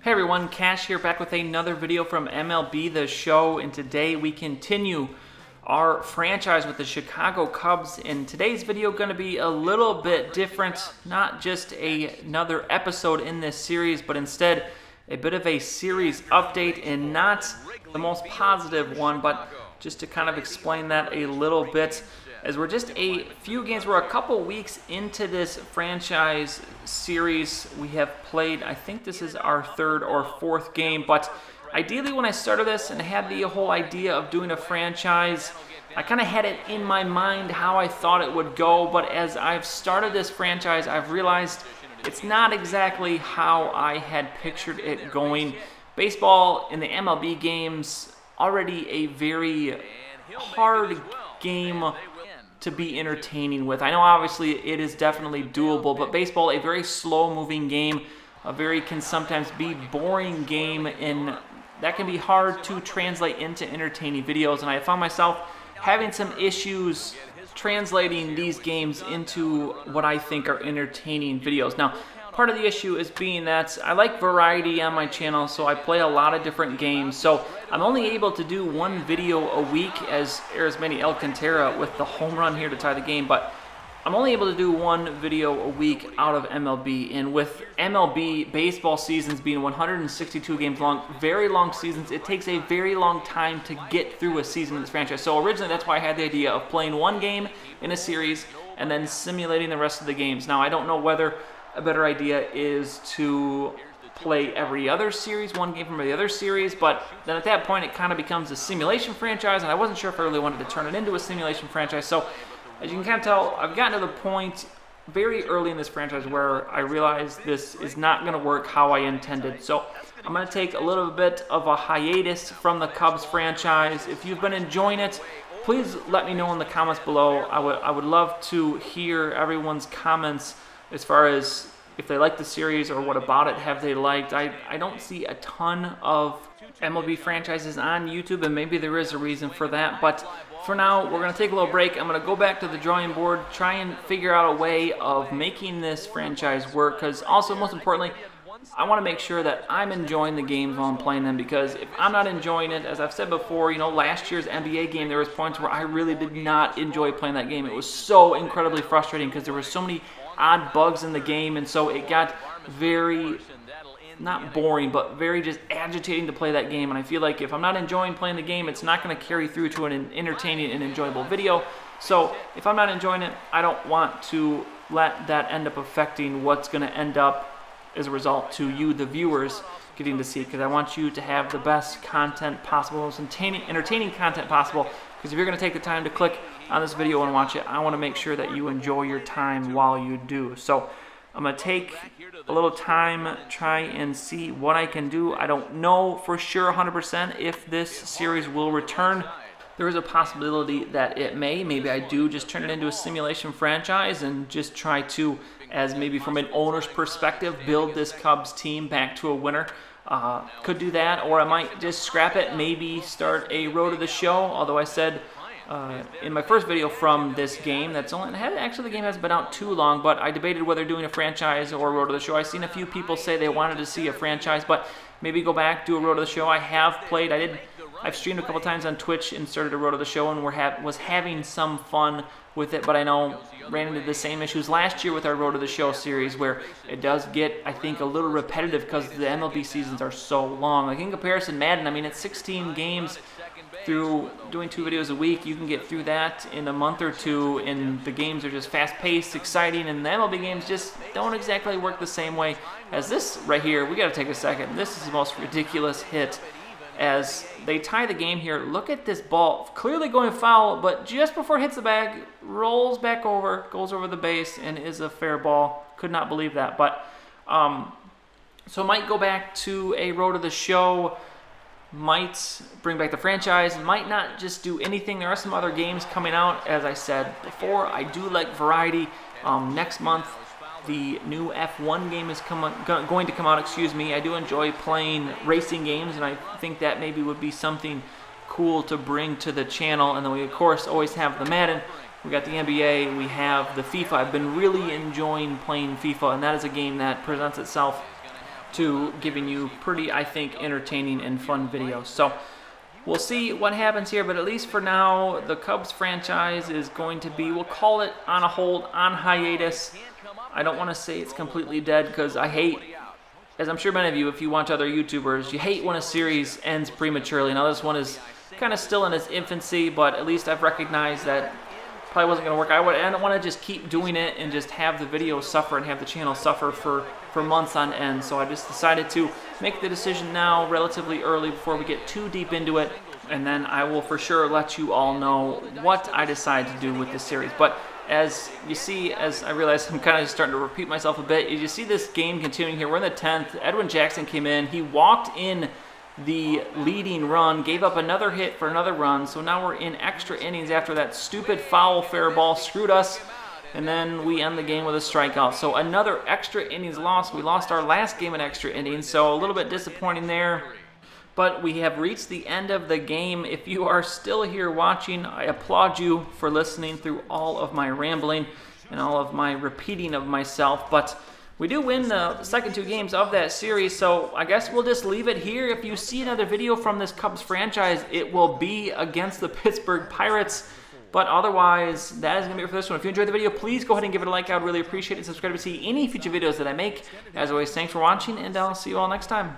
Hey everyone, Cash here, back with another video from MLB The Show, and today we continue our franchise with the Chicago Cubs. And today's video going to be a little bit different, not just another episode in this series, but instead a bit of a series update, and not the most positive one, but just to kind of explain that a little bit, as we're just a few games, we're a couple weeks into this franchise series. We have played, I think this is our third or fourth game, but ideally when I started this and had the whole idea of doing a franchise, I kind of had it in my mind how I thought it would go, but as I've started this franchise, I've realized it's not exactly how I had pictured it going. Baseball in the MLB games, already a very hard game to be entertaining with. I know obviously it is definitely doable, but baseball, a very slow-moving game, can sometimes be boring game, and that can be hard to translate into entertaining videos. And I found myself having some issues translating these games into what I think are entertaining videos. Now, part of the issue is being that I like variety on my channel, so I play a lot of different games. So I'm only able to do one video a week, as Arizmendi Alcantara with the home run here to tie the game, but I'm only able to do one video a week out of MLB. And with MLB baseball seasons being 162 games long, very long seasons, it takes a very long time to get through a season in this franchise. So originally that's why I had the idea of playing one game in a series and then simulating the rest of the games. Now I don't know whether a better idea is to play every other series, one game from the other series, but then at that point it kind of becomes a simulation franchise, and I wasn't sure if I really wanted to turn it into a simulation franchise. So as you can kind of tell, I've gotten to the point very early in this franchise where I realized this is not going to work how I intended. So I'm going to take a little bit of a hiatus from the Cubs franchise. If you've been enjoying it, please let me know in the comments below. I would love to hear everyone's comments as far as if they like the series or what about it have they liked. I don't see a ton of MLB franchises on YouTube, and maybe there is a reason for that, but for now we're going to take a little break. I'm going to go back to the drawing board, try and figure out a way of making this franchise work, because also most importantly, I want to make sure that I'm enjoying the games while I'm playing them, because if I'm not enjoying it, as I've said before, you know, last year's NBA game, there was points where I really did not enjoy playing that game. It was so incredibly frustrating because there were so many odd bugs in the game, and so it got very, not boring, but very just agitating to play that game. And I feel like if I'm not enjoying playing the game, it's not going to carry through to an entertaining and enjoyable video. So if I'm not enjoying it, I don't want to let that end up affecting what's going to end up as a result to you, the viewers, getting to see it, because I want you to have the best content possible, most entertaining content possible. Because if you're going to take the time to click on this video and watch it, I want to make sure that you enjoy your time while you do. So I'm going to take a little time, try and see what I can do. I don't know for sure 100% if this series will return. There is a possibility that it may. Maybe I do just turn it into a simulation franchise and just try to, as maybe from an owner's perspective, build this Cubs team back to a winner. Could do that, or I might just scrap it, maybe start a road to the show, although I said in my first video from this game, actually the game hasn't been out too long, but I debated whether doing a franchise or a road to the show. I've seen a few people say they wanted to see a franchise, but maybe go back, do a road to the show. I've streamed a couple times on Twitch and started a road to the show, and was having some fun with it, but I know ran into the same issues last year with our road to the show series, where it does get, I think, a little repetitive because the MLB seasons are so long. Like in comparison, Madden, I mean, it's 16 games through doing 2 videos a week. You can get through that in a month or two, and the games are just fast-paced, exciting, and the MLB games just don't exactly work the same way as this right here. We got to take a second. This is the most ridiculous hit as they tie the game here. Look at this ball, clearly going foul, but just before it hits the bag, rolls back over, goes over the base, and is a fair ball. Could not believe that. But so might go back to a road to the show, might bring back the franchise, might not just do anything. There are some other games coming out, as I said before. I do like variety. Next month the new F1 game is going to come out, excuse me. I do enjoy playing racing games, and I think that maybe would be something cool to bring to the channel. And then we, of course, always have the Madden. We got the NBA, we have the FIFA. I've been really enjoying playing FIFA, and that is a game that presents itself to giving you pretty, I think, entertaining and fun videos. So we'll see what happens here, but at least for now, the Cubs franchise is going to be, we'll call it on a hold, on hiatus. I don't want to say it's completely dead because I hate, as I'm sure many of you, if you watch other YouTubers, you hate when a series ends prematurely. Now this one is kind of still in its infancy, but at least I've recognized that probably wasn't going to work. I don't want to just keep doing it and just have the video suffer and have the channel suffer for months on end. So I just decided to make the decision now relatively early before we get too deep into it, and then I will for sure let you all know what I decide to do with this series. But as you see, as I realize I'm kind of starting to repeat myself a bit, you see this game continuing here. We're in the 10th. Edwin Jackson came in. He walked in the leading run, gave up another hit for another run, so now we're in extra innings after that stupid foul fair ball screwed us, and then we end the game with a strikeout. So another extra innings loss. We lost our last game in extra innings, so a little bit disappointing there. But we have reached the end of the game. If you are still here watching, I applaud you for listening through all of my rambling and all of my repeating of myself. But we do win the second 2 games of that series, so I guess we'll just leave it here. If you see another video from this Cubs franchise, it will be against the Pittsburgh Pirates. But otherwise, that is going to be it for this one. If you enjoyed the video, please go ahead and give it a like. I would really appreciate it. Subscribe to see any future videos that I make. As always, thanks for watching, and I'll see you all next time.